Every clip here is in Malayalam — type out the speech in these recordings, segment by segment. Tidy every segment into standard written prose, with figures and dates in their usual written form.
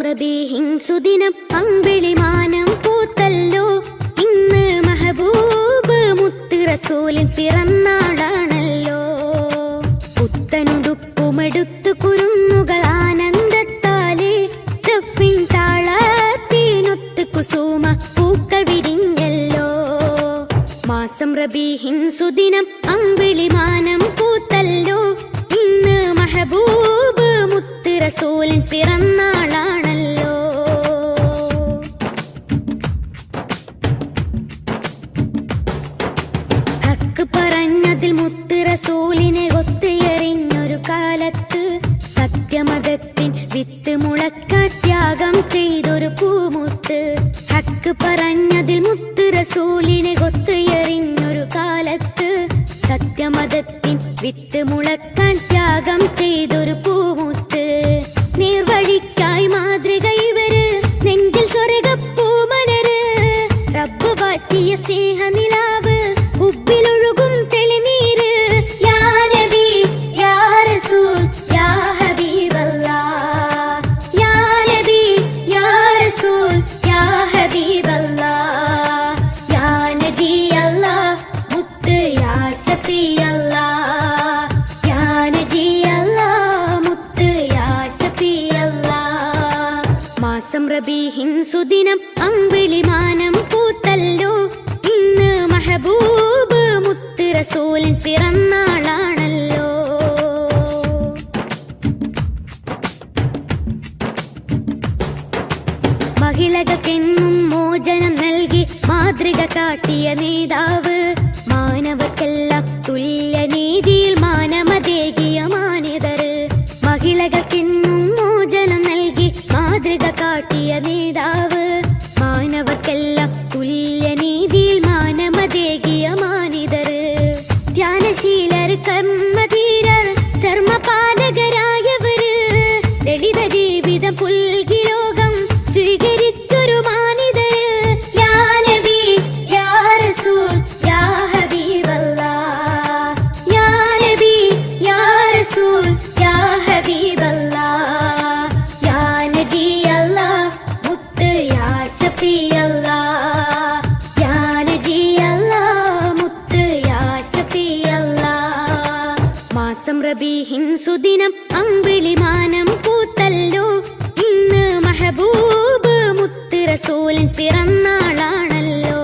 റബീഹിൻ സുദിനം അമ്പിളിമാനം പൂത്തല്ലോ. ഇന്ന് മെഹബൂബ് മുത്ത് റസൂലിൻ പിറന്നാളാണല്ലോ. പുത്തനുടുപ്പുമെടുത്തു കുരുന്നുകൾ ആനന്ദത്താലേ ദഫിൻ താളത്തിനൊത്ത് കുസുമ പൂക്കൾ വിരിഞ്ഞല്ലോ. മാസം റബീഹിൻ സുദിനം അമ്പിളിമാനം പൂത്തല്ലോ. ഇന്ന് മെഹബൂബ് മുത്ത് റസൂലിൻ പിറന്നാളാണല്ലോ. ഹക്ക് പറഞ്ഞതിൽ മുത്ത് റസൂലിനെ ഒത്തുയറിഞ്ഞൊരു കാലത്ത് സത്യമതത്തിൻ വിത്ത് മുളക്കാൻ ത്യാഗം ചെയ്തൊരു പൂമുത്ത്. ഹക്ക് പറഞ്ഞതിൽ മുത്ത് റസൂലിനെ ഒത്തുയറിഞ്ഞൊരു കാലത്ത് സത്യമതത്തിൻ വിത്ത് മുളക്കാൻ ത്യാഗം ചെയ്തൊരു പൂമുത്ത്. നീർവഴിക്കായി മാതൃക ഇവര്, നെഞ്ചിൽ സ്വർഗപ്പൂമലര്. റബ്ബ് വാറ്റിയ സ്നേഹനിലാവ്, ഉബ്ബിലൊഴുകും തെളിനീര്. യാ നബി യാ റസൂൽ യാ ഹബീബല്ലാഹ്. യാ നബി യാ റസൂൽ യാ ഹബീബല്ലാഹ്. യാ നബി അല്ലാഹ് മുത്ത് യാ ശഫീ അല്ലാഹ്. യാ നബി അല്ലാഹ് മുത്ത് യാ ശഫീ അല്ലാഹ്. മാസം റബീഹിൻ സുദിനം അമ്പിളിമാനം പൂത്തല്ലോ. ഇന്ന് മെഹബൂബ് മുത്ത് റസൂലിൻ പിറന്നാളാണല്ലോ. മഹിളകൾക്കെന്നും മോചനം നൽകി മാതൃക കാട്ടിയ നേതാവ്. മാനവക്കെല്ലാം തുല്യനീതിയിൽ മാനമതേകിയ മാന്യതര്. മഹിളകൾക്കെന്നും മോചനം നൽകി മാതൃക കാട്ടിയ നേതാവ്. മാനവക്കെല്ലാം തുല്യനീതിയിൽ മാനമതേകിയ മാന്യതര്. ധ്യാനശീലർ കർമ്മധീരർ ധർമ്മപാലകരായവര്. ലളിത ജീവിതം പുൽകി ലോകം സ്വീകരിച്ചൊരു മാനിതര്. യാ നബി യാ റസൂൽ യാ ഹബീബല്ലാഹ്. യാ നബി യാ റസൂൽ യാ ഹബീബല്ലാഹ്. യാ നബി അല്ലാഹ് മുത്ത് യാ ശഫീ അല്ലാഹ്. യാ നബി അല്ലാഹ് മുത്ത് യാ ശഫീ അല്ലാഹ്. മാസം റബീഹിൻ സുദിനം അമ്പിളിമാനം പൂത്തല്ലോ. ഇന്ന് മെഹബൂബ് മുത്ത് റസൂലിൻ പിറന്നാളാണല്ലോ.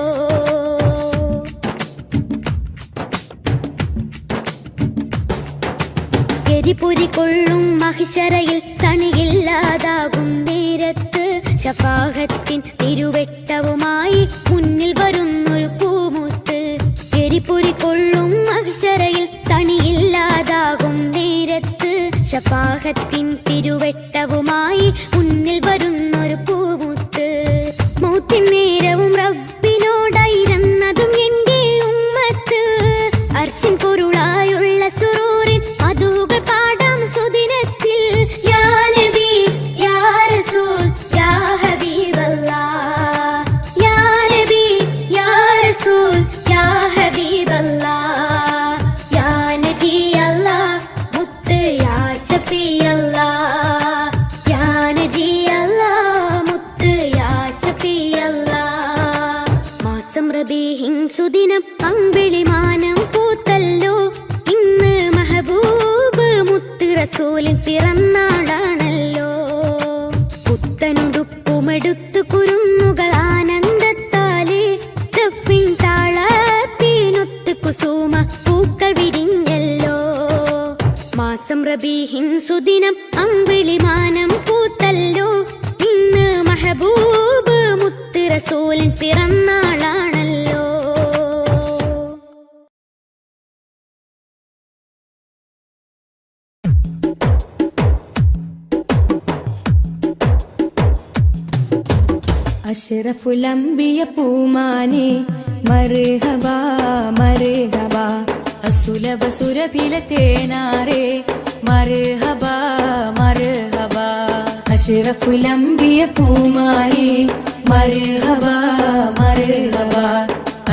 എരിപൊരി കൊള്ളും മഹിശറയിൽ തണിയില്ലാതാകും നേരത്ത് ശഫാഅത്തിൻ തിരുവെട്ടവുമായി മുന്നിൽ വരുന്നൊരു പൂമുത്ത്. എരിപൊരി കൊള്ളും മഹിശറയിൽ തണിയില്ലാതാകും നേരത്ത് ശഫാഅത്തിൻ തിരുവെട്ടവുമായി മുന്നിൽ വരുന്നൊരു പൂമുത്ത്. മൗത്തിൻ നേരവും റബ്ബിനോടായിരുന്നതും എന്റെ ഉമ്മത്ത്. അർശിൻ പൊരുളായുള്ള സുറൂറിൻ മധുകൾ പാടാം സുദിനത്തിൽ. യാ നബി യാ റസൂൽ യാ ഹബീബല്ലാഹ്. യാ നബി യാ റസൂൽ യാ ഹബീബല്ലാഹ്. യാ നബി അല്ലാഹ് മുത്ത് യാ ശഫീ അല്ലാഹ്. യാ നബി അല്ലാഹ് മുത്ത് യാ ശഫീ അല്ലാഹ്. മാസം റബീഹിൻ സുദിനം അമ്പിളിമാനം പൂത്തല്ലോ. ഇന്ന് മെഹബൂബ് മുത്ത് റസൂലിൻ പിറന്നാളാണല്ലോ. പുത്തനുടുപ്പുമെടുത്തു കുരുന്നുകൾ ആനന്ദത്താലേ ദഫിൻ താളത്തിനൊത്ത് കുസുമ പൂക്കൾ വിരിഞ്ഞല്ലോ. മാസം റബീഹിൻ സുദിനം അമ്പിളിമാനം പൂത്തല്ലോ. ഇന്ന് മെഹബൂബ് മുത്ത് റസൂലിൻ പിറന്നാളാണല്ലോ. അഷ്റഫുൽ അംബിയ പൂമാനെ മർഹബാ മർഹബാ. അസുലഭ സുരഭില തേനാരെ മർഹബാ മർഹബാ. അഷ്റഫുൽ അംബിയ പൂമാനെ മർഹബാ മർഹബാ.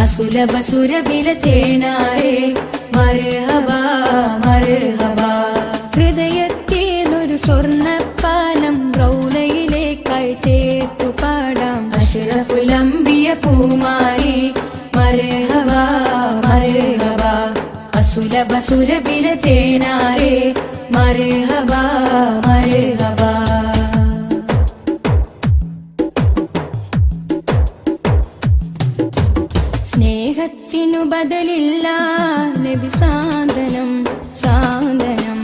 അസുലഭ സുരഭില തേനാരെ മർഹബാ മർഹബാ. ഹൃദയത്തേനൊരു സ്വർണ്ണപ്പാലം റൗലയിലേക്കായി പൂമാരി മർഹബ മർഹബ അസുലഭ സുരഭില തേനാരേ മർഹബ മർഹബ സ്നേഹത്തിനു ബദലില്ല നബി സാന്ത്വനം സാന്ത്വനം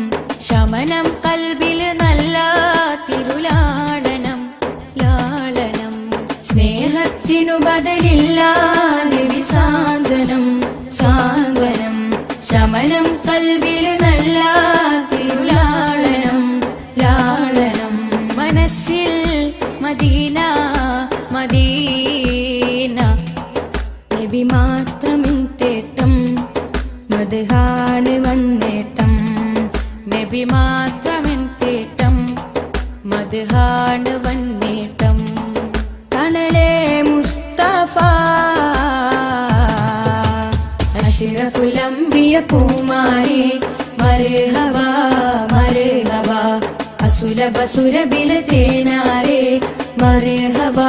ശമനം കൽബിൽ നല്ല തിരുലാളനം ലാളനം സ്നേഹത്തിനു ബദലില്ല നബി സാന്ത്വനം സാന്ത്വനം ശമനം കൽബിൽ നല്ല തിരുലാളനം ലാളനം മനസ്സിൽ മദീന മദീന നബി മാത്രമിൻ തേട്ടം മദ്ഹാണ് വന്നേട്ടം നബി മാത്രമിൻ തേട്ടം മദ്ഹാണ് വന്നേട്ടം തണലേ മുസ്തഫ അഷ്റഫുൽ അംബിയ പൂമാരി മർഹബ മർഹബ അസുലഭ സുരഭില തേനാരേ മർഹബ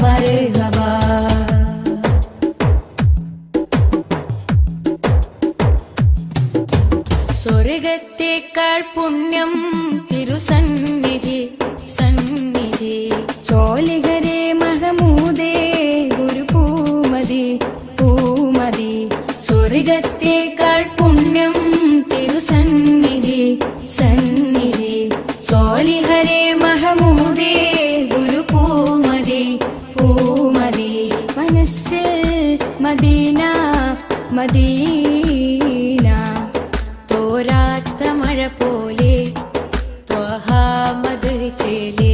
മർഹബ സ്വർഗത്തേക്കാൾ പുണ്യം തിരുസന്നിധി സന്നിധി ചോലിഹരേ മഹമൂദേ ഗുരു പൂമതി പൂമതി സ്വർഗത്തേക്കാൾ പുണ്യം തിരുസന്നിധി സന്നിധി ചോലിഹരേ മഹമൂദേ ഗുരു പൂമതി പൂമതി മനസ്സിൽ മദീന മദീന തോരാത്ത മഴ പോലെ ത്വഹാമദ് ചേലേ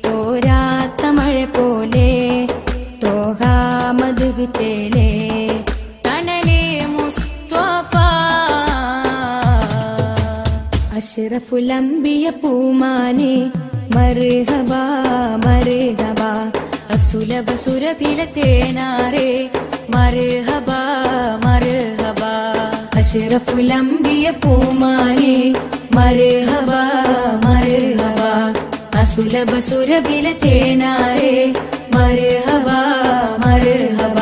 തോരാത്ത മഴ പോലെ ത്വഹാമദ് ചേലേ തണലേ മുസ്തഫ അഷ്റഫുൽ അംബിയ പൂമാനി മർഹബ മർഹബ അസുലഭ സുരഭില തേനാരേ മർഹബ മർഹബ അഷ്റഫുൽ അംബിയ പൂമാരി മർഹബ മർഹബ അസുലഭ സുരഭില തേനാരേ മർഹബ മർഹബ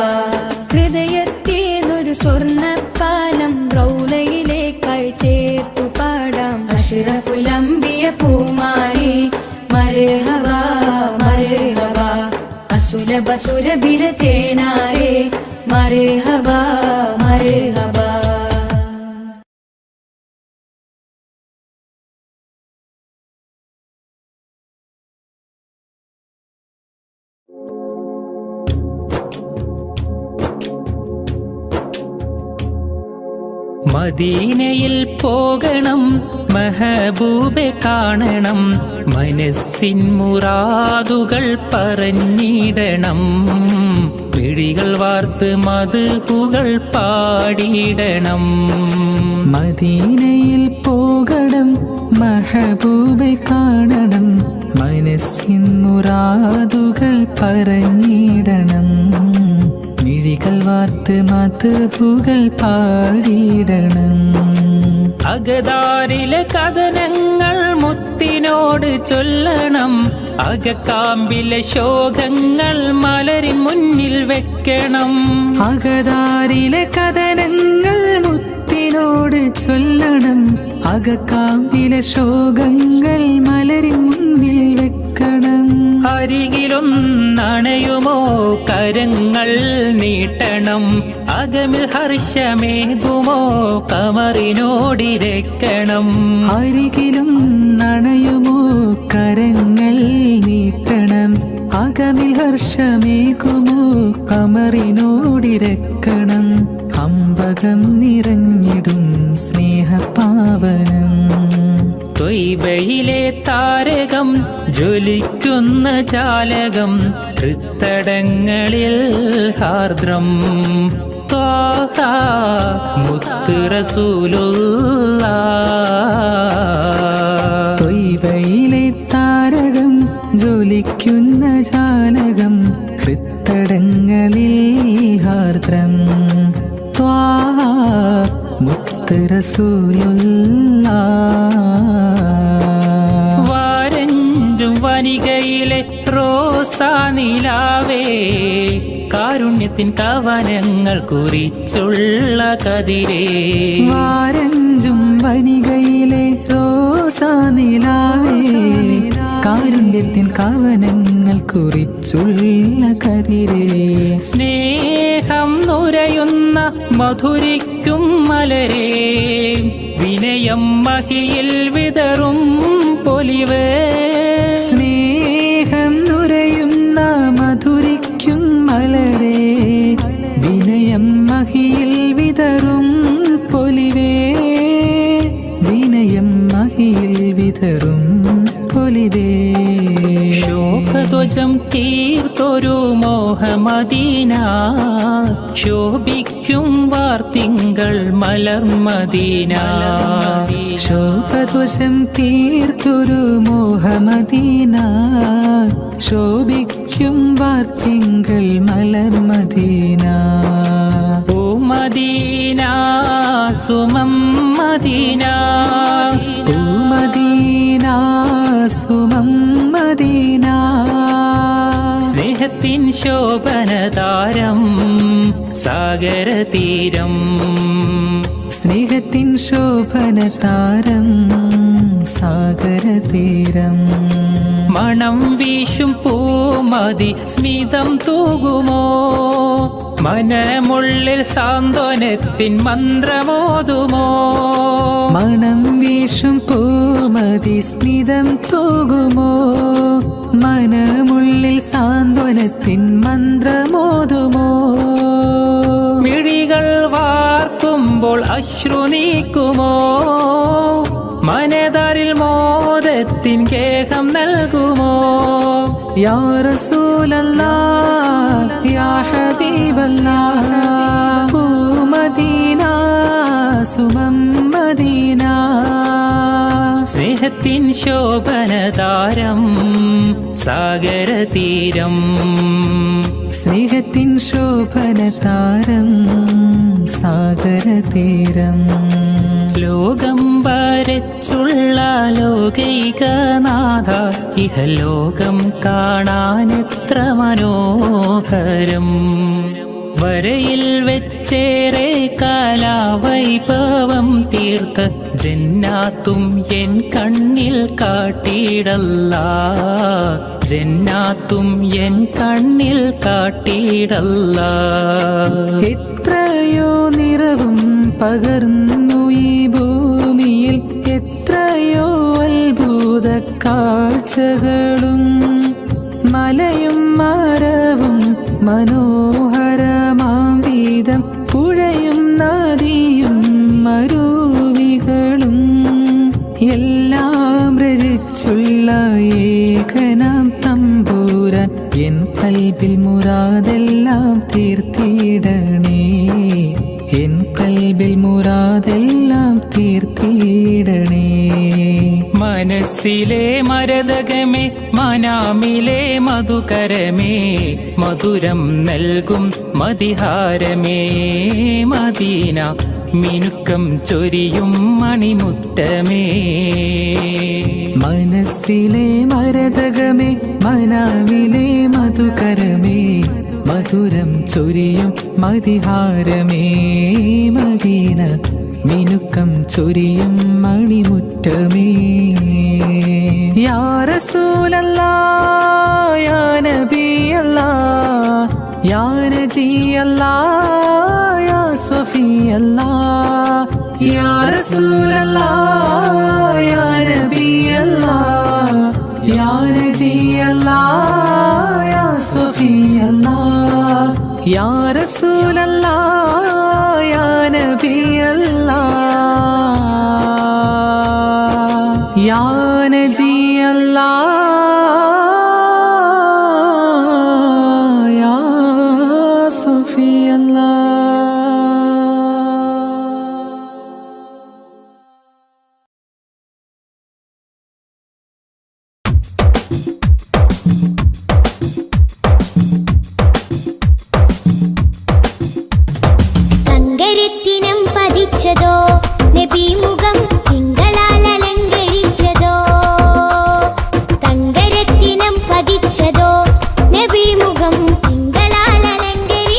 ഹൃദയത്തേതൊരു സ്വർണ്ണപ്പാലം റൗലയിലേക്കായി ചേർത്തു പാടാം അഷ്റഫുൽ അംബിയ പൂമാരി മർഹബ മർഹബ അസുലഭ സുരഭില തേനാരേ മർഹബ മർഹബ മദീനയിൽ പോകണം മെഹബൂബെ കാണണം മനസ്സിൻ മുറാദുകൾ പറഞ്ഞിടണം മിഴികൾ വാർത്ത് മദ്ഹുകൾ പാടിയിടണം മദീനയിൽ പോകണം മെഹബൂബെ കാണണം മനസ്സിൻ മുറാദുകൾ പറഞ്ഞിടണം മിഴികൾ വാർത്ത് മദ്ഹുകൾ പാടിയിടണം അകതാരിലെ കഥനങ്ങൾ മുത്തിനോട് ചൊല്ലണം അകക്കാമ്പിലെ ശോകങ്ങൾ മലരിൻ മുന്നിൽ വെക്കണം അകതാരിലെ കഥനങ്ങൾ മുത്തിനോട് ചൊല്ലണം അകക്കാമ്പിലെ ശോകങ്ങൾ മലരിൻ മുന്നിൽ വെക്കണം അരികിലൊന്നണയുമോ കരങ്ങൾ നീട്ടണം അകമിൽ ഹർഷമേകുമോ കമറിനോടിരക്കണം അരികിലും നണയുമോ കരങ്ങൾ നീട്ടണം അകമിൽ ഹർഷമേകുമോ കമറിനോടിരക്കണം അമ്പകം നിറഞ്ഞിടും സ്നേഹപാവനം ത്വയ്ബയിലെ താരകം ജ്വലിക്കുന്ന ജാലകം ഹൃത്തടങ്ങളിൽ ഹാർദ്രം ത്വാഹ മുത്ത് റസൂലുള്ളാഹ് ത്വയ്ബയിലെ താരകം ജ്വലിക്കുന്ന ജാലകം ഹൃത്തടങ്ങളിൽ ഹാർദ്രം ത്വാഹ മുത്ത് റസൂലുള്ളാഹ് വാരഞ്ചും വനികയിലെ റോസാ നിലാവേ കാരുണ്യത്തിൻ കവനങ്ങൾ കുറിച്ചുള്ള കതിരേ വാരഞ്ചും വനികയിലെ റോസാനിലാവേ കാരുണ്യത്തിൻ കവനങ്ങൾ കുറിച്ചുള്ള കതിരേ സ്നേഹം നുരയുന്ന മധുരിക്കും മലരേ വിനയം മഹിയിൽ വിതറും പൊലിവേ സ്നേഹം നുരയുന്ന മധുരിക്കും മലരേ വിനയം മഹിയിൽ വിതറും പൊലിവേ വിനയം മഹിയിൽ വിതറും പൊലിവേ ശോഭധ്വജം തീർത്തൊരു മോഹമദീന ശോഭിക്കും വാർത്തിങ്കൾ മലർമദീന ശോഭധ്വജം തീർത്തൊരു മോഹമദീന ശോഭിക്കും വാർത്തിങ്കൾ മലർമദീന ഓ മദീന സുമം മദീന ഓ മദീന സുമം മദീന സ്നേഹത്തിൻ ശോഭനതാരം സാഗരതീരം സ്നേഹത്തിൻ ശോഭനതാരം സാഗരതീരം മണം വീശും പൂമതി സ്മിതം തൂകുമോ മനമുള്ളിൽ സാന്ത്വനത്തിൻ മന്ത്രമോതുമോ മണം വീശും പൂമതി സ്മിതം തൂകുമോ മനമുള്ളിൽ സാന്ത്വനത്തിൻ മന്ത്രമോതുമോ മിഴികൾ വാർക്കുമ്പോൾ അശ്രു നീക്കുമോ മനതാരിൽ മോദത്തിൻ കേഹം നൽകുമോ യാ റസൂലല്ലാഹ് യാ ഹബീബല്ലാഹ് ഓ മദീന സുമം മദീന സ്നേഹത്തിൻ ശോഭനതാരം സാഗരതീരം സ്നേഹത്തിൻ ശോഭനതാരം സാഗരതീരം ലോകം വരച്ചുള്ള ലോകൈകനാഥ ഇഹലോകം കാണാനെത്ര മനോഹരം വരയിൽ വെച്ചേറെ കാലാവൈഭവം തീർത്ത ജന്നാത്തും എൻ കണ്ണിൽ കാട്ടിയിടല്ല ജന്നാത്തും എൻ കണ്ണിൽ കാട്ടിയിടല്ല എത്രയോ നിറവും പകർന്നു ഈ ഭൂമിയിൽ എത്രയോ അത്ഭുത കാഴ്ചകളും മലയും മരവും മനോഹരമാം വീതം പുഴയും നദിയും മരുവികളും എല്ലാം രചിച്ചുള്ള ഏകനാം തമ്പൂരാൻ എൻ കൽബിൽ മുറാദെല്ലാം തീർത്തിടണേ എൻ കൽബിൽ മുറാദെല്ലാം തീർത്തിടണേ മനസ്സിലെ മരതകമേ മനാമിലെ മധുകരമേ മധുരം നൽകും മതിഹാരമേ മദീന മിനുക്കം ചൊരിയും മണിമുറ്റമേ മനസ്സിലെ മരതകമേ മനാവിലെ മധുകരമേ മധുരം ചൊരിയും മതിഹാരമേ മദീന മിനുക്കം ചൊരിയും മണിമുറ്റമേ യാ റസൂലല്ലാഹ് യാ നബിയല്ലാഹ് യാ നജിയല്ലാഹ് യാ സ്വഫിയല്ലാഹ് യാ റസൂലല്ലാഹ് യാ നബിയല്ലാഹ് യാ നജിയല്ലാഹ് യാ സ്വഫിയല്ലാഹ് യാ റസൂലല്ലാഹ് യാ നബിയല്ലാഹ് യാ നജിയല്ലാഹ് യാ സ്വഫിയല്ലാഹ് തങ്കരത്തിനം പതിച്ചതോ നബി മുഖം തിങ്കളാൽ അലങ്കരിച്ചതോ തങ്കരത്തിനം പതിച്ചതോ നബി മുഖം തിങ്കളാൽ അലങ്കരിച്ചതോ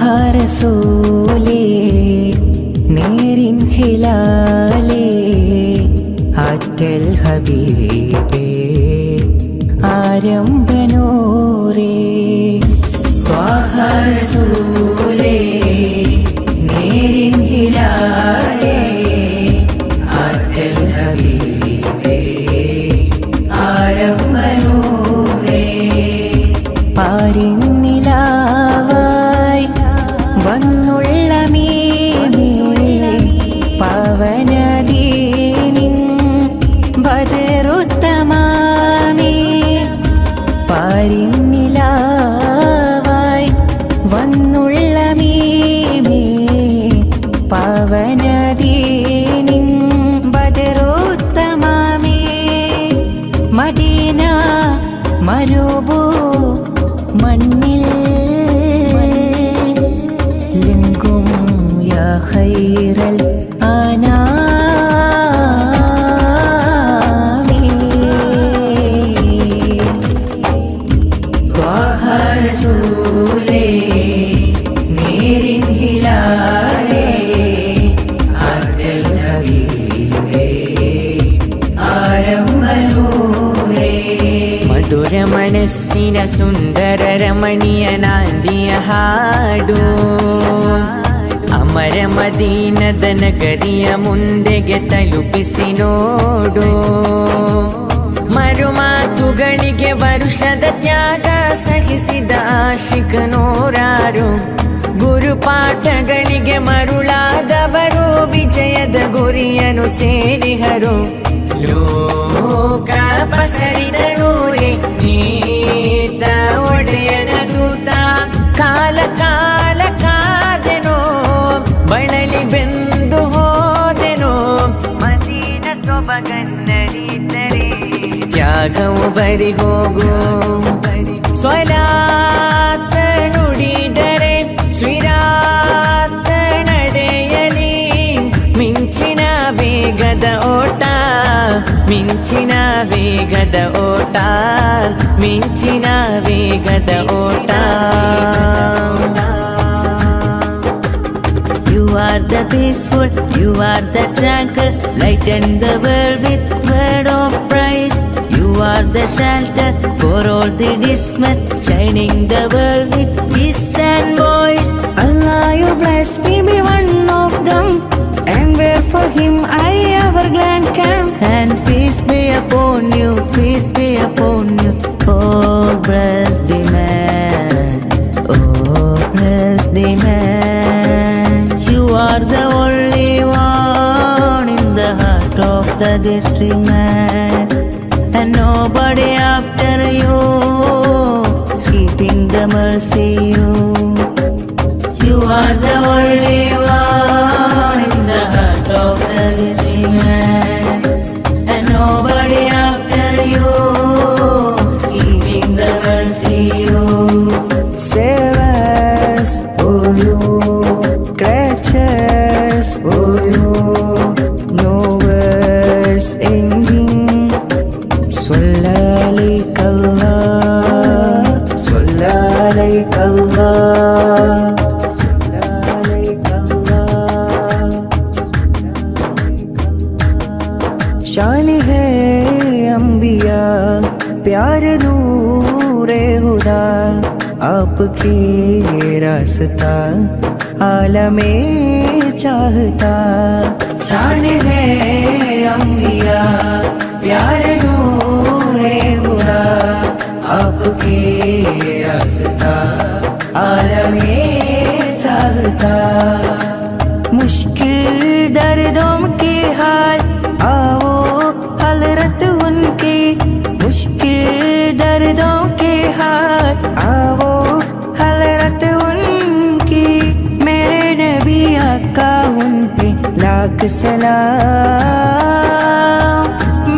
റസൂലേ നേരിൻ ഹിലാലേ ആറ്റൽ ഹബീബേ ആരംഭനൂരേ ത്വാഹ റസൂലേ നേരിൻ ഹിലാലേ ആറ്റൽ ഹബീബേ ആരംഭനൂരേ പാരിന്നിലാവായി വന്നുള്ള മീനേ പവനദീനിൻ ബദറുത്തമാമേ പാരിന്നിലാവായി വന്നുള്ള മീനേ പവനദീനിൻ ബദറുത്തമാമേ മദീന മരുഭൂ മണ്ണിൽ ലിംഗും യാ ഖൈറൽ അനാമി ത്വാഹ റസൂലേ നേരിൻ ഹിലാലേ ആറ്റൽ ഹബീബേ ആരംഭനൂരേ മധുര മനസ്സിന സുന്ദര രമണീയനാന്തിയ ಹಾಡು ಅಮರ ಮದೀನದ ನಗರಿಯ ಮುಂದೆಗೆ ತಲುಪಿಸಿ ನೋಡು ಮರುಮಾತುಗಳಿಗೆ ವರುಷದ ತ್ಯಾಗ ಸಹಿಸಿದ ಆಶಿಕ ನೂರಾರು ಗುರುಪಾಠಗಳಿಗೆ ಮರುಳಾದವರು ವಿಜಯದ ಗುರಿಯನ್ನು ಸೇರಿಹರು ಲೋಕ ಪಸರಿದರೂರೇ ನೀತ ಒಡೆಯನ ದೂತ ಕಾಲ ಕಾಲ ಕಾದೆನೋ ಬಳಲಿ ಬೆಂದು ಹೋದೆನೋ ಮದೀನ ಸೊಬಗನ್ನರಿತರೆ ತ್ಯಾಗವು ಬರಿ ಹೋಗು ಸ್ವಲಾತ ನುಡಿದರೆ ಸ್ವಿರಾತ ನಡೆಯಲಿ ಮಿಂಚಿನ ವೇಗದ ಓಟ ಮಿಂಚಿನ ವೇಗದ ಓಟ ಮಿಂಚಿನ ವೇಗದ ಓಟ You are the peaceful, you are the tranquil, lighten the world with word of praise. You are the shelter for all the dismal, shining the world with peace and voice. Allah, you bless me, be one of them, and where for him I ever glad can. And peace be upon you, peace be upon you, oh bless the man, oh bless the man. You are the only one in the heart of the district man, and nobody after you, keeping the mercy you. You are the only one in the heart of the district man, and nobody after you, keeping the mercy you. Save us, oh you, creatures, oh you, no words ending. Sallallahu शान है अंबिया प्यार नूरे हुदा आपके रास्ता आलमे चाहता शान है अंबिया प्यार नूरे हुदा आपके रास्ता आलमे चाहता मुश्किल दर्दों के हाल आओ हलरत उनकी मुश्किल दर्दों के हाल आओ हलरत उनकी मेरे नबी आका उन पे लाख सलाम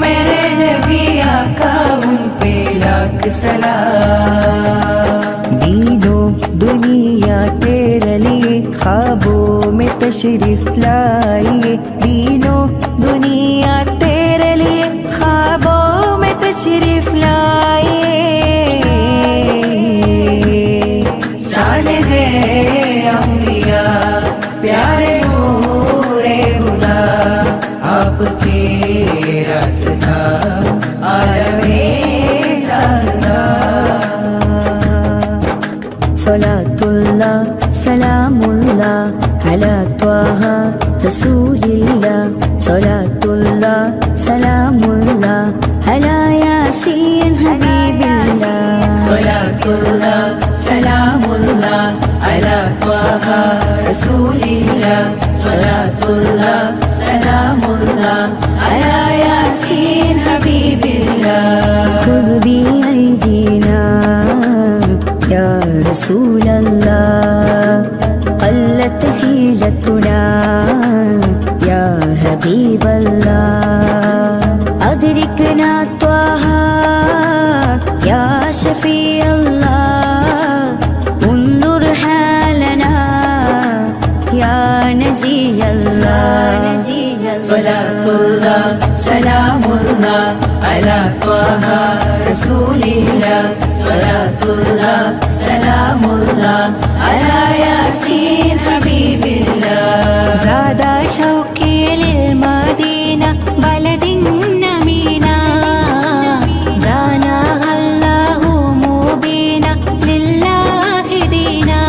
मेरे नबी आका उन पे लाख सलाम दीनों दुनिया तेरे लिए ख्वाबों में तशरीफ लाइए दीनों दुनिया तेरे लिए ख्वाबों में तशरीफ लाइए शान है റസൂലില്ലാ സ്വലാത്തുല്ലാ സലാമുല്ലാ അലാ യാസീൻ ഹബീബില്ലാ സ്വലാത്തുല്ലാ സലാമുല്ലാ അലാ ത്വാഹ റസൂലില്ലാ സ്വലാത്തുല്ലാ സലാമുല്ലാ അലാ യാസീൻ ഹബീബില്ലാ خذ بأيدينا يا رسول الله قلت حيلتنا يا حبيب الله أدركنا طه يا شفيع الله انظر حالنا يا نجي الله സ്വലാത്തുല്ലാ സലാമുല്ലാ അലാ ത്വാഹ റസൂലില്ലാ സ്വലാത്തുല്ലാ സലാമുല്ലാ അലാ യാസീൻ ഹബീബില്ലാ زاد شوقي للمدينة بلد نمينا زانها الله مبينا لله دينا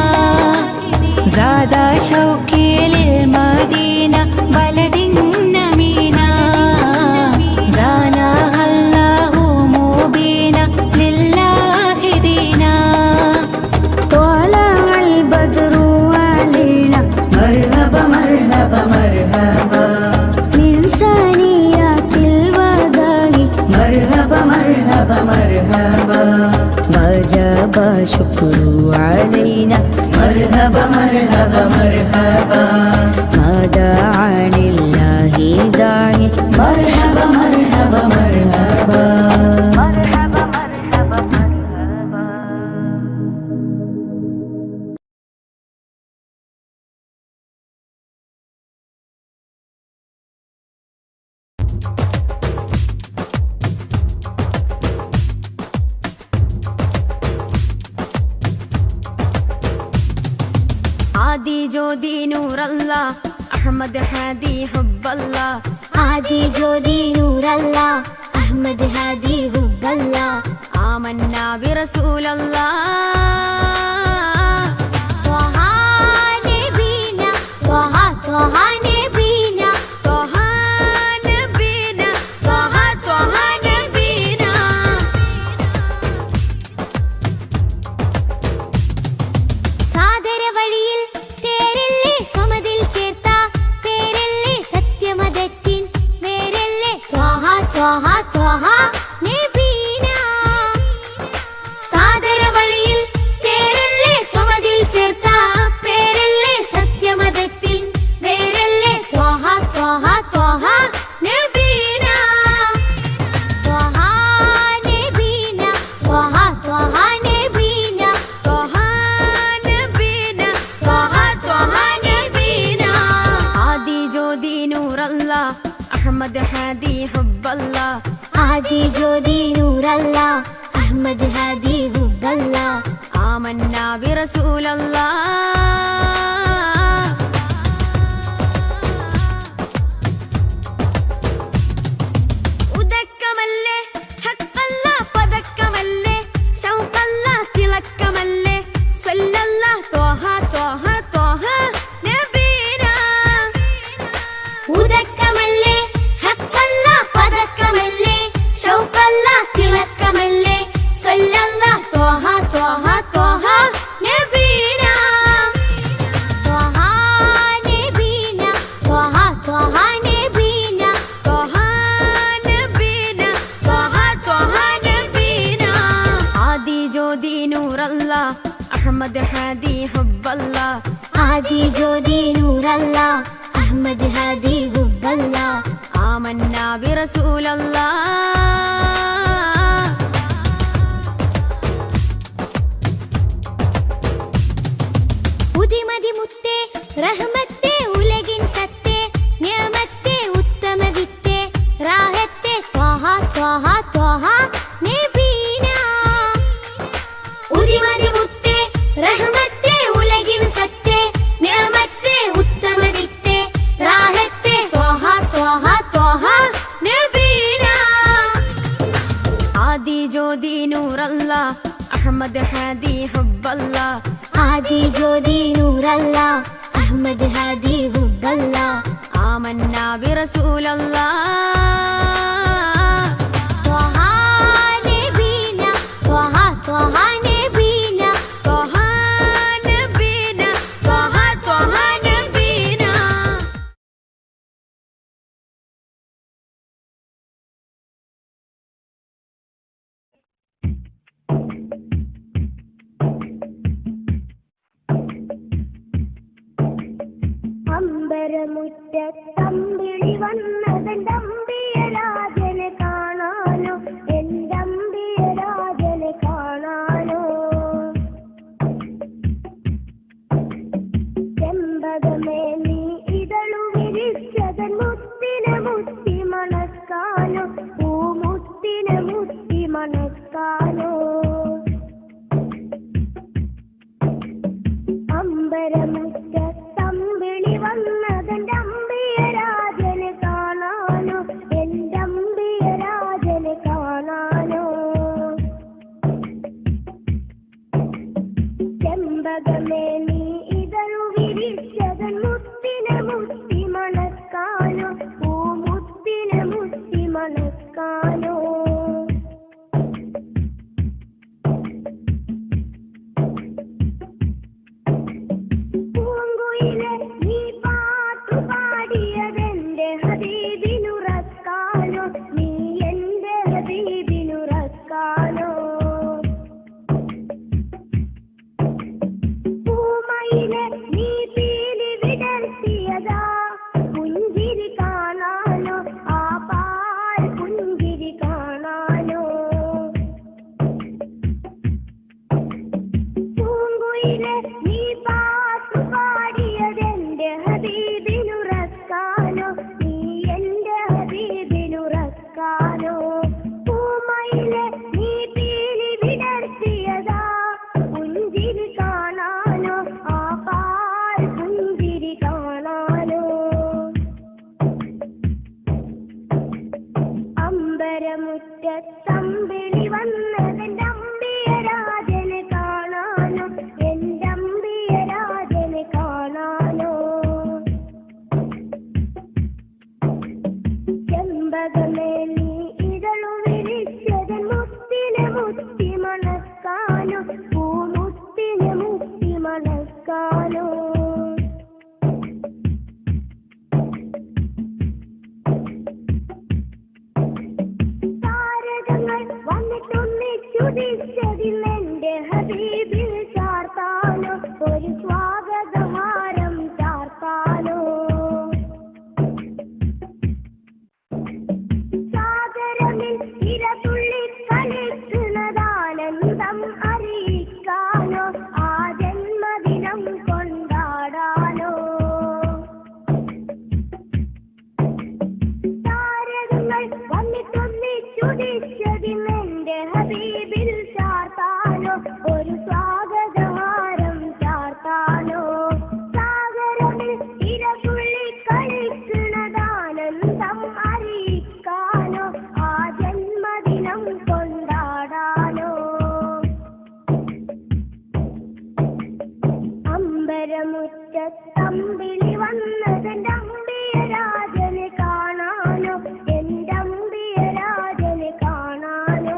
زاد شوقي للمدينة بلد نمينا زانها الله مبينا لله دينا طلع البدر علينا مرحبا مرحبا مرحبا من ثنيات الوداع مرحبا مرحبا مرحبا وجب شكر علينا مرحبا مرحبا مرحبا ما دعا لله داعي مرحبا مرحبا مرحبا आदि ज्योति नूर अल्लाह अहमद हादी हुब्ब अल्लाह आदि ज्योति नूर अल्लाह अहमद हादी हुब्ब अल्लाह आमन्ना बिरसूल अल्लाह त्वहा नबीना त्वहा त्वहा नबीना त्वहा नबीना त्वहा त्वहा नबीना സാദര വഴിയിൽ തേരല്ലേ സമതിൽ ചേർത്ത പേരല്ലേ സത്യമതത്തിൻ വേരല്ലേ ത്വഹ ത്വഹ ത്വഹ നബീന സാദര വഴിയിൽ തേരല്ലേ സമതിൽ ചേർത്ത പേരല്ലേ സത്യമതത്തിൻ വേരല്ലേ ത്വഹ ത്വഹ ത്വഹ നബീന ത്വഹ നബീന ത്വഹ ത്വഹ നബീന त्वहा नबीना त्वहा त्वहा नबीना आदि ज्योति नूर अल्लाह अहमद हादी हुब्ब अल्लाह आदि ज्योति नूर अल्लाह अहमद हादी हुब्ब अल्लाह आमन्ना बिरसूल अल्लाह ഉദക്കമല്ലേ ഹക്കല്ലാ പദക്കമല്ലേ ശൗഖല്ലാ തിളക്കമല്ലേ സ്വല്ലല്ലാ ത്വഹ ത്വഹ ത്വഹ നബീനാ ഉദക്കമല്ലേ ഹക്കല്ലാ പദക്കമല്ലേ ശൗഖല്ലാ തിളക്കമല്ലേ സ്വല്ലല്ലാ ത്വഹ ത്വഹ ത്വഹ നബീന ത്വഹ നബീന ത്വഹ ത്വഹ നബീന ത്വഹ നബീന ത്വഹ ത്വഹ നബീന ആദി ജ്യോതി നൂർ അല്ലാഹ് അഹ്മദ് ഹാദി ഹുബ്ബ അല്ലാഹ് आदि ज्योति नूर अल्लाह अहमद हादी हुब्ब अल्लाह ആമന്നാ ബിറസൂൽ അല്ലാഹ് ഉദിമതി മുത്തേ റഹ്മത്തേ ഉലകിൻ സത്തേ നിയമത്തേ ഉത്തമ വിത്തേ റാഹത്തേ ത്വഹ ത്വഹ ത്വഹ നബീന ഉദിമതി മുത്തേ റഹ്മത്തേ ഉലകിൻ സത്തേ നിയമത്തേ ഉത്തമ വിത്തേ റാഹത്തേ ത്വഹ ത്വഹ ത്വഹ നബീന ആദി ജ്യോതി നൂർ അല്ലാഹ് അഹ്മദ് ഹാദി ഹുബ്ബ അല്ലാഹ് आदि ज्योति नूर अल्लाह अहमद हादी हुब्ब अल्लाह آمنا برسول الله طه نبينا طه طه نبينا طه نبينا طه طه نبينا അമ്പരമുറ്റത്തമ്പിളി വന്നതെന്തമ്പിയരാജനെ കാണാനോ എന്തമ്പിയരാജനെ കാണാനോ ചെമ്പകമേ നീ ഇതളു വിരിച്ചതൻ മുത്തിനെ മുത്തി മണക്കാനോ പൂമുത്തിനെ മുത്തി മണക്കാനോ അമ്പരമുറ്റത്തമ്പിളി വന്നതെന്റെ അമ്പിയരാജനെ കാണാനോ എന്റെ അമ്പിയരാജനെ കാണാനോ ചെമ്പകമേ നീ ഇതളു വിരിച്ചതൻ മുത്തിനെ മുത്തി മണക്കാനോ പൂമുത്തിനെ മുത്തി മണക്കാനോ പൂങ്കുയിലെ നീ പാട്ടു പാടിയതെന്റെ ഹബീബിനുറക്കാനോ നീ എന്റെ ഹബീബിനുറക്കാനോ പൂമയിലെ നീ പീലി വിടർത്തിയതാ പുഞ്ചിരി കാണാനോ ആ പാൽ പുഞ്ചിരി കാണാനോ പൂങ്കുയിലെ നീ പാട്ടു പാടിയതെന്റെ ഹബീബിനുറക്കാനോ നീ എന്റെ ഹബീബിനുറക്കാനോ പൂമയിലെ നീ പീലി വിടർത്തിയതാ പുഞ്ചിരി കാണാനോ ആ പാൽ പുഞ്ചിരി കാണാനോ അമ്പരമുറ്റത്തമ്പിളി വന്നതെന്റെ അമ്പിയരാജനെ കാണാനോ എന്റെ അമ്പിയരാജനെ കാണാനോ ചെമ്പകമേ നീ ഇതളു വിരിച്ചതൻ മുത്തിനെ മുത്തി മണക്കാനോ പൂമുത്തിനെ മുത്തി മണക്കാനോ താരകങ്ങൾ വന്നിട്ടൊന്നിച്ചുദിച്ചതിലെന്റെ ഹബീബിൽ ചാർത്താനോ ഒരു സ്വാഗതഹാരം ചാർത്താനോ സാഗരമിൽ ഇരതുള്ളി കളിക്കുന്നതാനന്ദം അറിയിക്കാനോ ആ ജന്മദിനം കൊണ്ടാടാനോ താരകങ്ങൾ വന്നിട്ടൊന്നിച്ചുദിച്ചതിലെന്റെ ഹബീബിൽ ചാർത്താനോ ഒരു സ്വാഗതഹാരം ചാർത്താനോ സാഗരമിൽ ഇരതുള്ളി കളിക്കുന്നതാനന്ദം അറിയിക്കാനോ ആ ജന്മദിനം കൊണ്ടാടാനോ അമ്പരമുറ്റത്തമ്പിളി വന്നതെന്റെ അമ്പിയരാജനെ കാണാനോ എന്റെ അമ്പിയരാജനെ കാണാനോ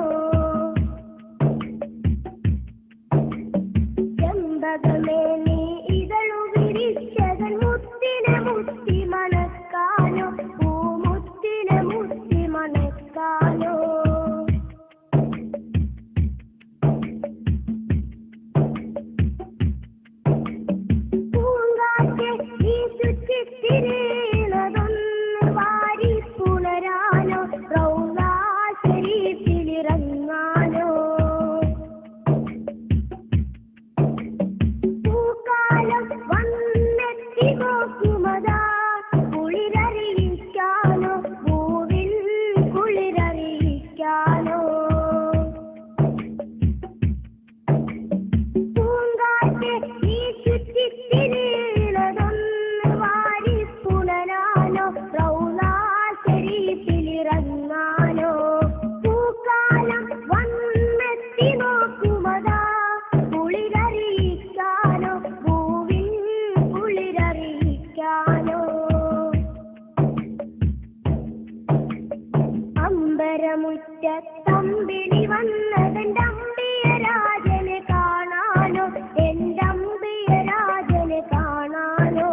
തമ്പിളി വന്നതെന്റെ അമ്പിയ രാജനെ കാണാനോ, എന്റെ അമ്പിയ രാജനെ കാണാനോ.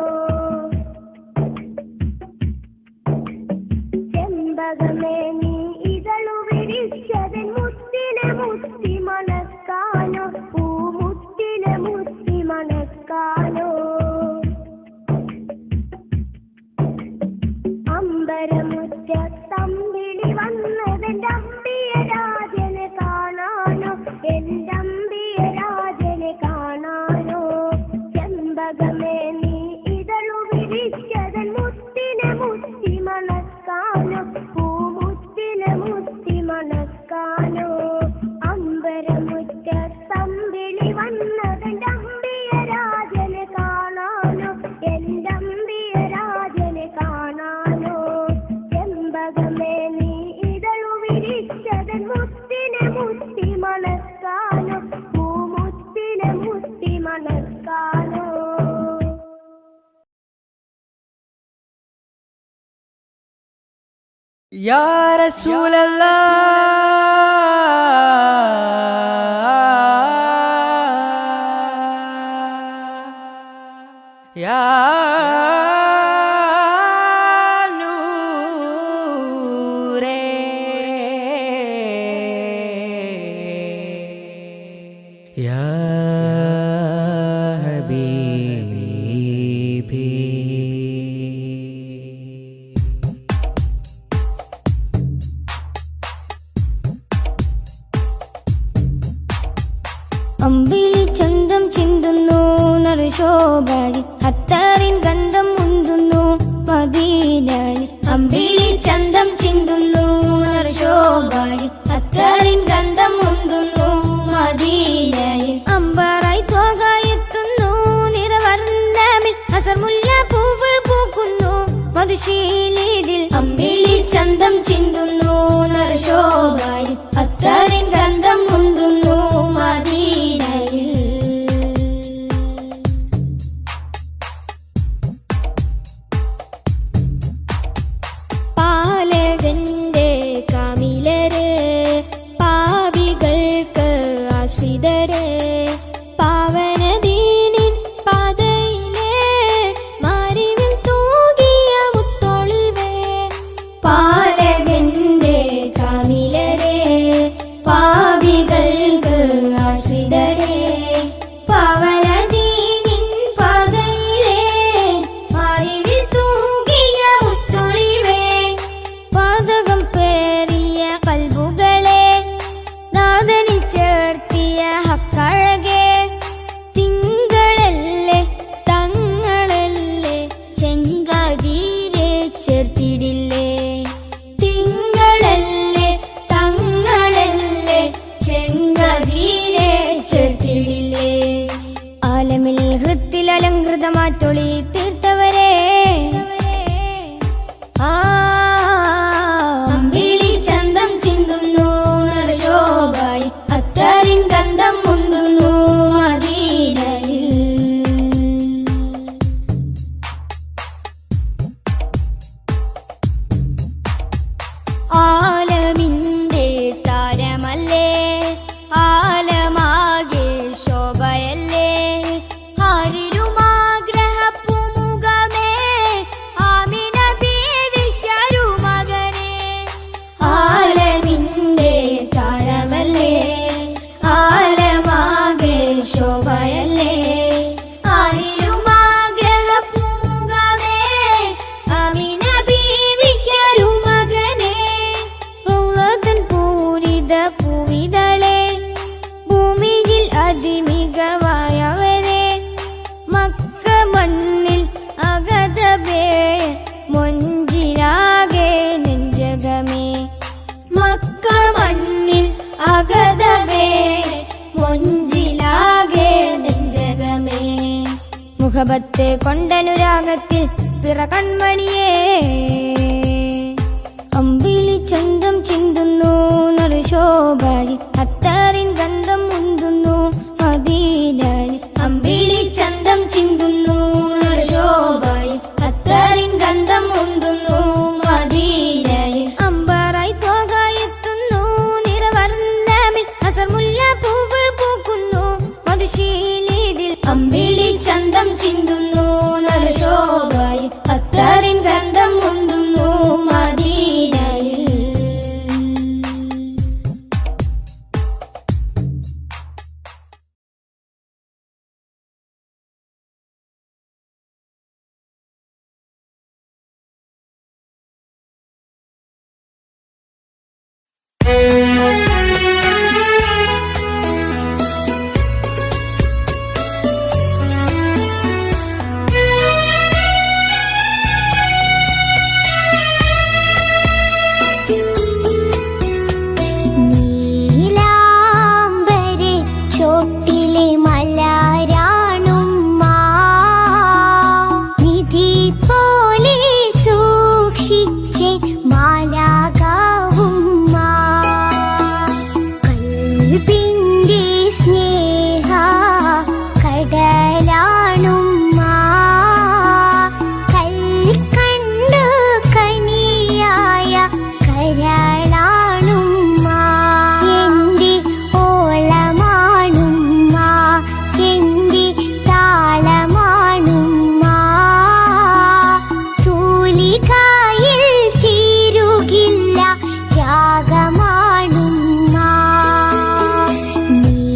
ചെമ്പകമേ നീ ഇതളു വിരിച്ചതൻ മുത്തിനെ മുത്തി മണക്കാനോ, പൂമുത്തിനെ മുത്തി മണക്കാനോ. അമ്പരമുറ്റ തമ്പിളി വന്നതെന്റെ അമ്പിയ രാജനെ കാണാനോ, എന്റെ അമ്പിയ രാജനെ കാണാനോ. ചെമ്പകമേ നീ ഇതളു വിരിച്ചതൻ മുത്തിനെ മുത്തി മണക്കാനോ, പൂമുത്തിനെ മുത്തി മണക്കാനോ. അമ്പരമുറ്റ തമ്പിളി വന്നതെന്റെ അമ്പിയ രാജനെ കാണാനോ, എന്റെ അമ്പിയ രാജനെ കാണാനോ. ചെമ്പകമേ നീ ഇതളു വിരിച്ചതൻ മുത്തിനെ മുത്തി മണക്കാനോ, പൂമുത്തിനെ മുത്തി മണക്കാനോ. യാ റസൂലല്ലാഹ് യാ നൂറേ യാ ഹബീബി. അമ്പിളി ചന്തം ചിന്തുന്നു നറുശോഭാരി, അത്തറിൻ ഗന്ധം മുന്തുന്നു മദീനയിൽ. അമ്പിളി ചന്തം ചിന്തുന്നു നറുശോഭാരി, അത്തറിൻ ഗന്ധം മുന്തുന്നു മദീനയിൽ. അമ്പറായി തോകായെത്തുന്നു നിറവർണ്ണമിൽ, അസർമുല്ല പൂവ് പൂക്കുന്നു മധുശീലിതിൽ. അമ്പിളി ചന്തം ചിന്തുന്നു നറുശോഭാരി, അത്തറിൻ ഗന്ധം മുന്തുന്നു മദീനയിൽ. പാലകന്റെ കാമിലര്, പാപികൾക്ക് ആശ്രിതര്, പാവനദീനിൻ പാതയിലെ മാരിവിൽ തൂകിയ മുത്തൊളിവേ. പാലകന്റെ കാമിലരെ, പാപികൾക്ക് ആശ്രിതരെ, പാവനദീനിൻ പാതയിലെ മാരിവിൽ തൂകിയ മുത്തൊളിവേ. പാതകം പേറിയ കൽബുകളെ നാദനിൽ ചേർത്തിയ ഹക്കഴകെ, തിങ്കളല്ലേ തങ്ങളല്ലേ ചെങ്കാതീരെ ചേർത്തിടില്ലേ. തിങ്കളല്ലേ തങ്ങളല്ലേ ചെങ്കാതീരെ ചേർത്തിടില്ലേ. ആലമിൽ ഹൃത്തിൽ അലങ്കൃതമാറ്റൊളി തീർത്തവരെ, അമ്പിളി ചന്തം ചിന്തുന്നു നറുശോഭായി, അത്തറിൻ ഗന്ധം മുന്തുന്നു മദീനയിൽ. ആലമിന്റെ താരമല്ലേ, ആലമാകെ ശോഭയല്ലേ, ആരിരുമാഗ്രഹപ്പുമുഖമേ ആമിന ബീവിക്കരുമകനെ. ആലമിന്റെ താരമല്ലേ, ആലമാകെ ശോഭയല്ലേ, ആരിരുമാഗ്രഹപ്പുമുഖമേ ആമിന ബീവിക്കരുമകനെ. റൗളതൻ പൂരിത പൂവിതളെ, ഭൂമിയിൽ അതിമികവായവരെ, മക്ക മണ്ണിൽ അഗതബേ മൊഞ്ചിലാകെ നെഞ്ചകമേ. മക്ക മണ്ണിൽ അഗതബേ മൊഞ്ചിലാകെ നെഞ്ചകമേ. മുഖബത്തെ കൊണ്ടനുരാഗത്തിൽ പിറ കൺമണിയേ, അമ്പിളി ചന്തം ചിന്തുന്നു നറുശോഭാരി, അത്തറിൻ ഗന്ധം മുന്തുന്നു മദീനയിൽ. അമ്പിളി ചന്തം ചിന്തുന്നു നറുശോഭാരി, അത്തറിൻ ഗന്ധം മുന്തുന്നു മദീനയിൽ. അമ്പറായി തോകായെത്തുന്നു നിറ എൻ്റെ സ്നേഹ കടലാണുമ്മ കൽക്കണ്ട് കനിയായ കരളാണുമ്മ എൻ്റെ ഓളമാണുമ്മ എൻ്റെ താളമാണുമ്മ തൂലികയിൽ തീരുകില്ല ത്യാഗമാണുമ്മ നീ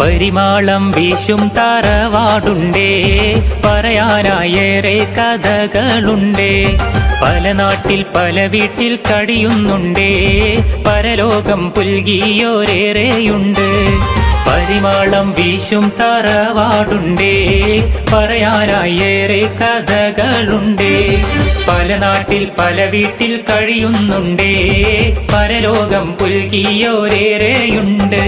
പരിമാളം വീശും തറവാടുണ്ടേ, പറയാനായേറെ കഥകളുണ്ടേ. പല നാട്ടിൽ പല വീട്ടിൽ കഴിയുന്നുണ്ടേ, പരലോകം പുൽകിയോരേറെയുണ്ട്. പരിമാളം വീശും തറവാടുണ്ടേ, പറയാനായേറെ കഥകളുണ്ടേ. പല നാട്ടിൽ പല വീട്ടിൽ കഴിയുന്നുണ്ടേ, പരലോകം പുൽകിയോരേറെയുണ്ട്.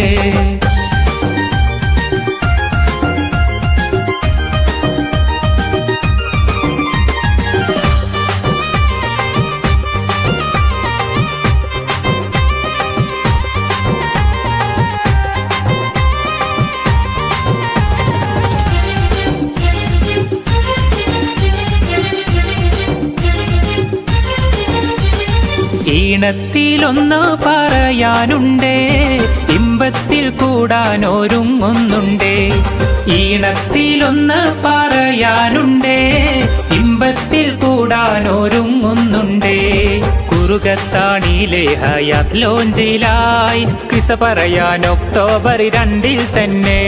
ഈണത്തിലൊന്ന് പറയാനുണ്ടേ, ഇമ്പത്തിൽ കൂടാനൊരുങ്ങുന്നുണ്ടേ. ഈണത്തിലൊന്ന് പറയാനുണ്ടേ, ഇമ്പത്തിൽ കൂടാനൊരുങ്ങുന്നുണ്ടേ. കുറുകത്താണിയിലെ ഹയാത്ത് ലോഞ്ചിലായി കിസ പറയാൻ ഒക്ടോബർ 2 തന്നെ.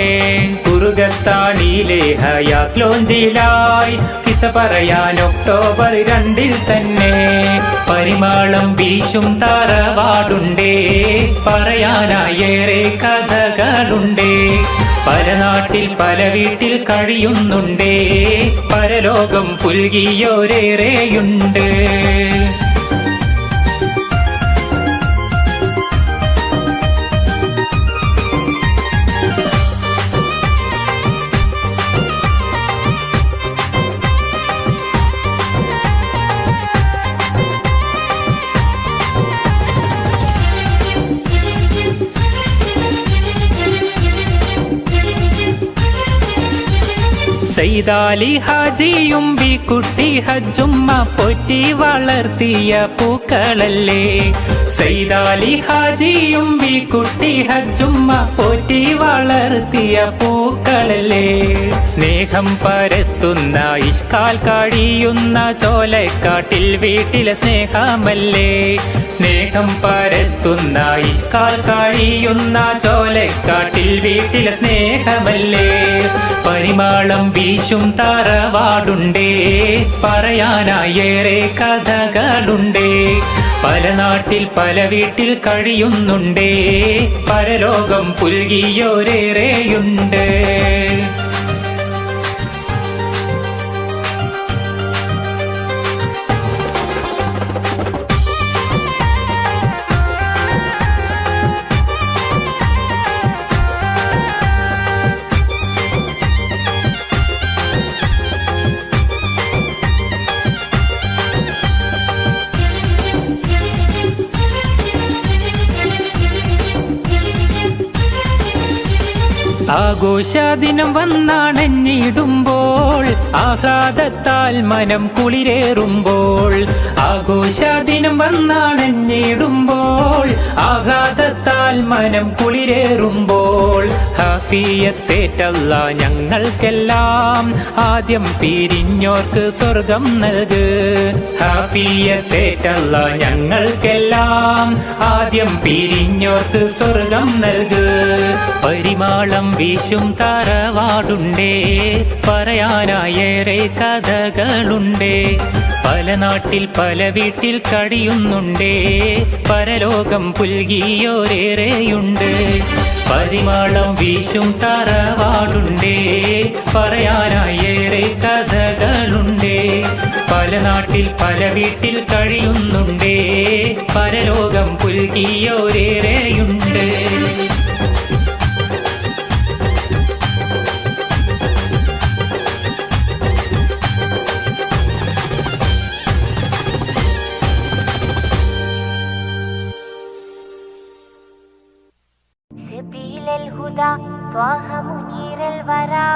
കുറുകത്താണിയിലെ ഹയാത്ത് ലോഞ്ചിലായി കിസ പറയാൻ ഒക്ടോബർ 2 തന്നെ. പരിമാളം വീശും തറവാടുണ്ടേ, പറയാനായേറെ കഥകളുണ്ടേ. പല നാട്ടിൽ പല വീട്ടിൽ കഴിയുന്നുണ്ടേ, പരലോകം പുൽകിയോരേറെയുണ്ട്. സൈദാലി ഹാജിയും ബിക്കുട്ടി ഹജ്ജുമ്മ പോറ്റി വളർത്തിയ പൂക്കളല്ലേ. സൈദാലി ഹാജിയും ബിക്കുട്ടി ഹജ്ജുമ്മ പോറ്റി വളർത്തിയ പൂക്കളല്ലേ. സ്നേഹം പരത്തുന്ന ഇഷ്കാൽ കഴിയുന്ന ചോലക്കാട്ടിൽ വീട്ടിലെ സ്നേഹമല്ലേ. സ്നേഹം പരത്തുന്ന ഇഷ്കാൽ കഴിയുന്ന ചോലക്കാട്ടിൽ വീട്ടിലെ സ്നേഹമല്ലേ. പരിമാളം വീശും തറവാടുണ്ടേ, പറയാനായേറെ കഥകളുണ്ടേ. പല നാട്ടിൽ പല വീട്ടിൽ കഴിയുന്നുണ്ടേ, പരലോകം പുൽകിയോരേറെയുണ്ട്. ആഘോഷദിനം വന്നാണെന്നിടുമ്പോൾ, ആഹ്ലാദത്താൽ മനം കുളിരേറുമ്പോൾ. ആഘോഷദിനം വന്നാണെന്നിടുമ്പോൾ, ആഹ്ലാദത്താൽ മനം കുളിരേറുമ്പോൾ. ഹാഫിയത്തേറ്റല്ല ഞങ്ങൾക്കെല്ലാം, ആദ്യം പിരിഞ്ഞോർക്ക് സ്വർഗം നൽക്. ഹാഫിയത്തേറ്റല്ല ഞങ്ങൾക്കെല്ലാം, ആദ്യം പിരിഞ്ഞോർക്ക് സ്വർഗം നൽക്. പരിമാളം വീശും തറവാടുണ്ടേ, പറയാനായേറെ കഥകളുണ്ടേ. പല നാട്ടിൽ പല വീട്ടിൽ കഴിയുന്നുണ്ടേ, പരലോകം പുൽകിയോരേറെയുണ്ട്. പരിമാളം വീശും തറവാടുണ്ടേ, പറയാനായേറെ കഥകളുണ്ടേ. പല നാട്ടിൽ പല വീട്ടിൽ കഴിയുന്നുണ്ടേ, പരലോകം പുൽകിയോരേറെയുണ്ട്. سبيل الهدى طه منير الورى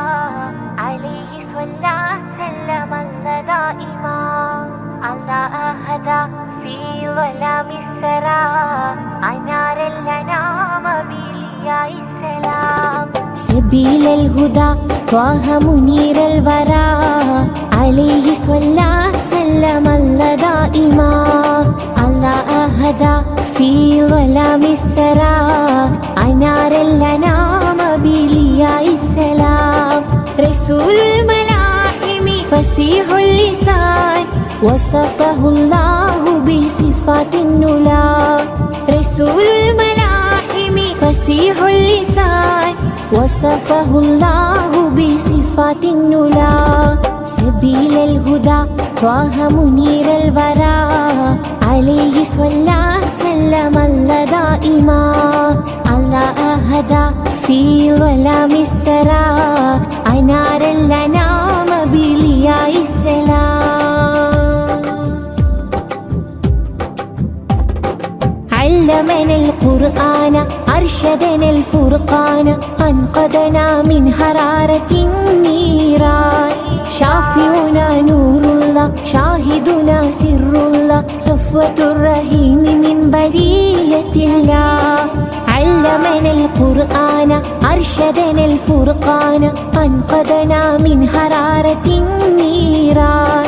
عليه صلى سلم الله دائما الله أهدى في ظلام السرى أنار الأنام بلياء السلام. سبيل الهدى طه منير الورى عليه صلى سلم الله دائما الله أهدى في ظلام السرى أنار الأنام بلياء السلام رسول الملاحم فصيح اللسان وصفه الله بصفات النلا رسول الملاحم فصيح اللسان وصفه الله بصفات النلا سبيل الهدى طه منير الورى عليه صلى سلم الله دائما الله أهدى في ظلام السرى أنار الأنام بلياء السلام علمنا القرآن أرشدنا الفرقان أنقذنا من حرارة النيران شافعنا نور الله شاهدنا سر الله صفوة الرحيم من برية الله علمنا القرآن أرشدنا الفرقان أنقذنا من حرارة النيران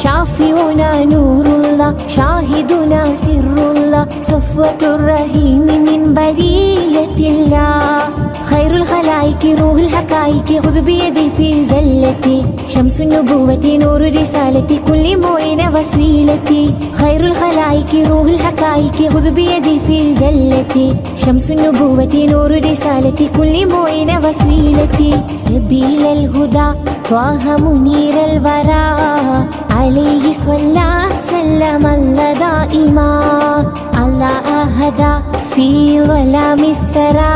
شافعنا نور الله شاهدنا سر الله صفوة الرحيم من برية الله خير الخلائق روح الحقائق خذ بيدي في زلتي شمس النبوة نور رسالتي كل معين وسيلتي خير الخلائق روح الحقائق خذ بيدي في زلتي شمس النبوة نور رسالتي كل معين وسيلتي سبيل الهدى طه منير الورى عليه صلى سلم الله دائما الله أهدى في ظلام السرى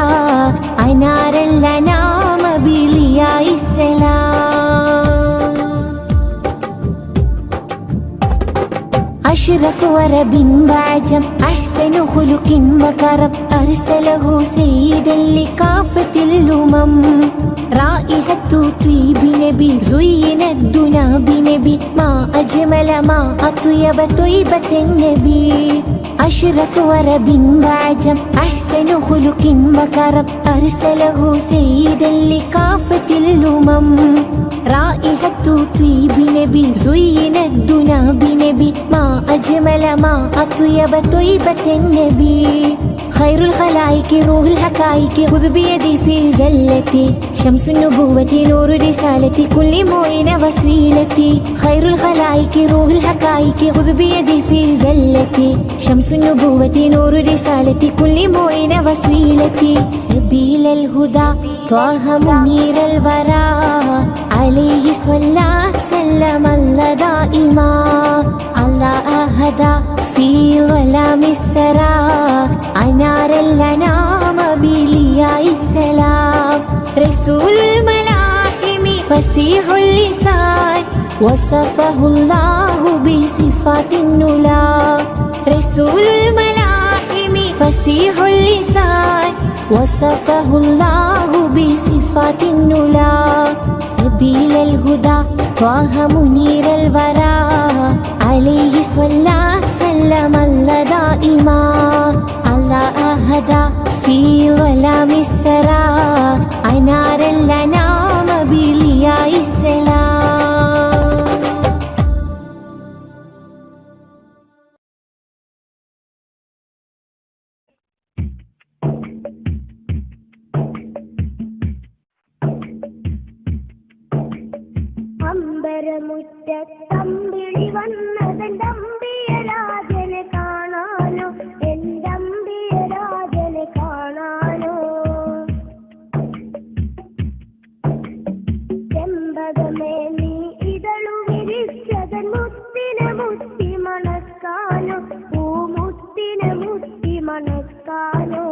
أنار الأنام بلياء السلام أشرف ورب بعجم أحسن خلق وكرم أرسله سيدا لكافة الأمم رائحة طيب نبي زين الدنا بنبي ما أجمل ما أطيب طيبة النبي أشرف ورب بعجم أحسن خلق وكرم أرسله سيدا لكافة الأمم رائحة طيب نبي زين الدنا بنبي ما أجمل ما أطيب طيبة النبي خير الخلائق روح الحقائق خذ بيدي في زلتي شمس النبوة نور رسالتي كل معين وسيلتي خير الخلائق روح الحقائق خذ بيدي في زلتي شمس النبوة نور رسالتي كل معين وسيلتي سبيل الهدى طه منير الورى عليه صلى سلم الله دائما الله أهدى في ظلام السرى أنار الأنام بلياء السلام رسول الملاحم فصيح اللسان وصفه الله بصفات النلا رسول الملاحم فصيح اللسان وصفه الله بصفات النلا سبيل الهدى طه منير الورى عليه صلى سلم الله دائما الله أهدى في ظلام السرى أنار الأنام بلياء السلام അമ്പരമുറ്റത്തമ്പിളി വന്നതെന്തമ്പിയരാജനെ കാണാനോ എന്തമ്പിയരാജനെ കാണാനോ ചെമ്പകമേ നീ ഇതളു വിരിച്ചതൻ മുത്തിനെ മുത്തി മണക്കാനോ പൂമുത്തിനെ മുത്തി മണക്കാനോ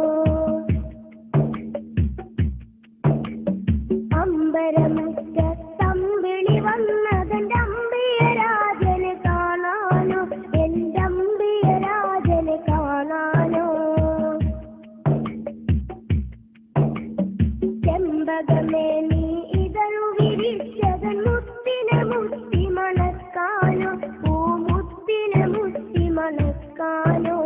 അമ്പരമുറ്റത്തമ്പിളി വന്നതെന്റെ അമ്പിയരാജനെ കാണാനോ എന്റെ അമ്പിയരാജനെ കാണാനോ ചെമ്പകമേ നീ ഇതളു വിരിച്ചതൻ മുത്തിനെ മുത്തി മണക്കാനോ പൂമുത്തിനെ മുത്തി മണക്കാനോ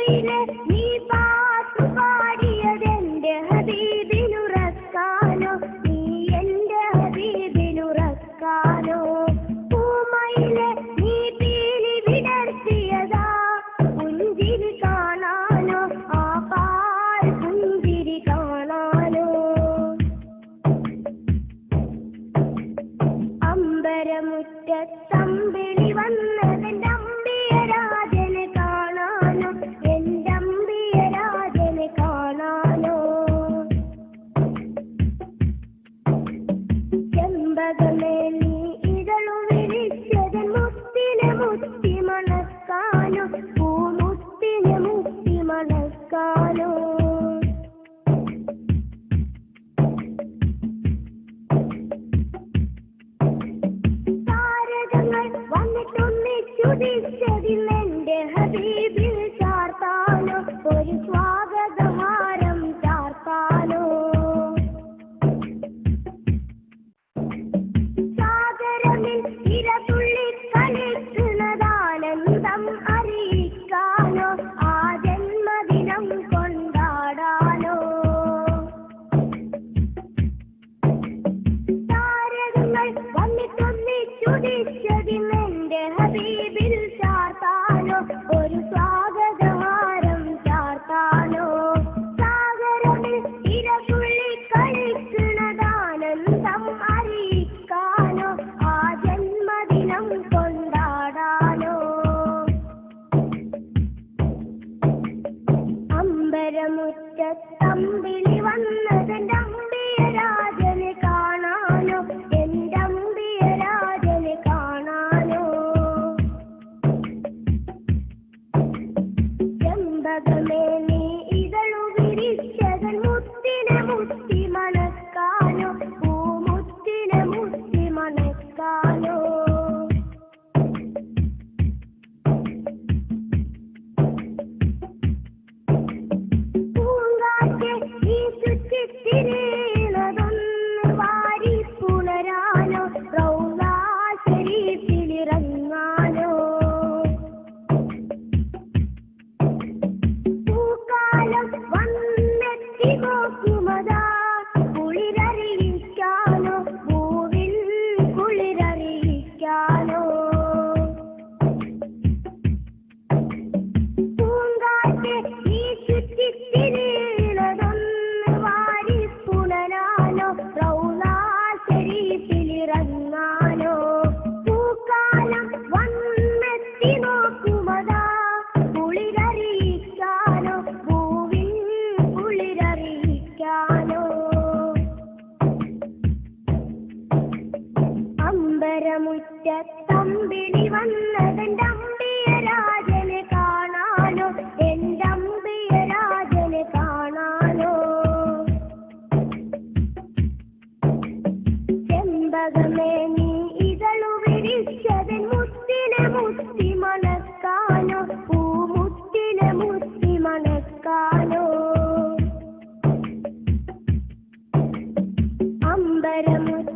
പൂമയിലെ നീ പാട്ടു പാടിയതെന്റെ ഹബീബിനുറക്കാനോ, നീ എന്റെ ഹബീബിനുറക്കാനോ. പൂമയിലെ നീ പീലി വിടർത്തിയതാ പുഞ്ചിരി കാണാനോ, ആ പാൽ പുഞ്ചിരി കാണാനോ. അമ്പരമുറ്റത്തമ്പിളി വന്നതെന്റെ അമ്പിയരാജനെ കാണാനോ, എന്റെ അമ്പിയരാജനെ കാണാനോ. ചെമ്പകമേ നീ ഇതളു വിരിച്ചത് മുത്തിനെ മുത്തി മണക്കാനോ, പൂമുത്തിനെ മുത്തി മണക്കാനോ. താരകങ്ങൾ വന്നിട്ടൊന്നിച്ചുദിച്ചതിന്നെന്റെ ഹബീബിൽ ചാർത്താനോ, ഒരു സ്വാഗതഹാരം ചാർത്താനോ. സാഗരമിൽ ഇരതുള്ളി കളിക്കുന്നതാനന്ദം അറിയിക്കാനോ, ആ ജന്മദിനം കൊണ്ടാടാനോ. താരകങ്ങൾ വന്നിട്ടൊന്നിച്ചുദിച്ചതിന്നെന്റെ ഹബീബിൽ ചാർത്താനോ, ഒരു സ്വാഗതഹാരം ചാർത്താനോ. സാഗരമിൽ ഇരതുള്ളി കളിക്കുന്നതാനന്ദം അറിയിക്കാനോ, ആ ജന്മദിനം കൊണ്ടാടാനോ. അമ്പരമുറ്റത്തമ്പിളി വന്നതെന്റെ അമ്പിയരാജനെ കാണാനോ, എന്റെ അമ്പിയരാജനെ കാണാനോ. ചെമ്പകമേ നീ ഇതളു വിരിച്ചതൻ മുത്തിനെ മുത്തി മണക്കാനോ, പൂമുത്തിനെ മുത്തി മണക്കാനോ. പൂങ്കാറ്റെ നീ ചുറ്റിത്തിരിയുന്നതൊന്ന് വാരി പുണരാനോ, റൗളാ ശരീഫിലിറങ്ങാനോ. പൂക്കാലം വന്നെത്തി നോക്കുമതാ കുളിരറിയിക്കാനോ, പൂവിൽ കുളിരറിയിക്കാനോ. പൂങ്കാറ്റെ നീ ചുറ്റിത്തിരിയുന്നതൊന്ന് വാരി പുണരാനോ, റൗളാ ശരീഫിലിറങ്ങാനോ. പൂക്കാലം വന്നെത്തി നോക്കുമതാ കുളിരറിയിക്കാനോ, പൂവിൽ കുളിരറിയിക്കാനോ. അമ്പരമുറ്റത്തമ്പിളി വന്നതെന്റെ അമ്പിയരാജനെ കാണാനോ, എന്റെ അമ്പിയരാജനെ കാണാനോ. ചെമ്പകമേ നീ ഇതളു വിരിച്ചതൻ മുത്തിനെ മുത്തി മണക്കാനോ, പൂമുത്തിനെ മുത്തി മണക്കാനോ.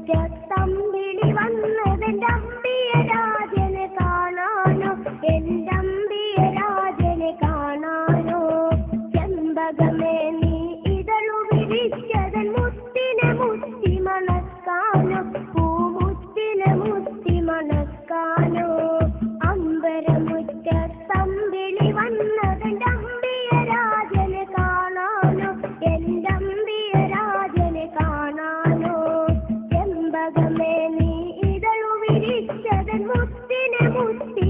അമ്പരമുറ്റത്തമ്പിളി വന്നതെന്റെ അമ്പിയരാജനെ കാണാനോ, എന്റെ അമ്പിയരാജനെ കാണാനോ. ചെമ്പകമേ നീ ഇതളു വിരിച്ചതൻ മുത്തിനെ മുത്തി മണക്കാനോ, പൂമുത്തിനെ മുത്തി മണക്കാനോ. അമ്പരമുറ്റത്തമ്പിളി വന്നതെന്റെ അമ്പിയരാജനെ കാണാനോ, എന്റെ അമ്പിയരാജനെ കാണാനോ. ചെമ്പകമേ നീ ഇതളു വിരിച്ചതൻ മുത്തിനെ മുത്തി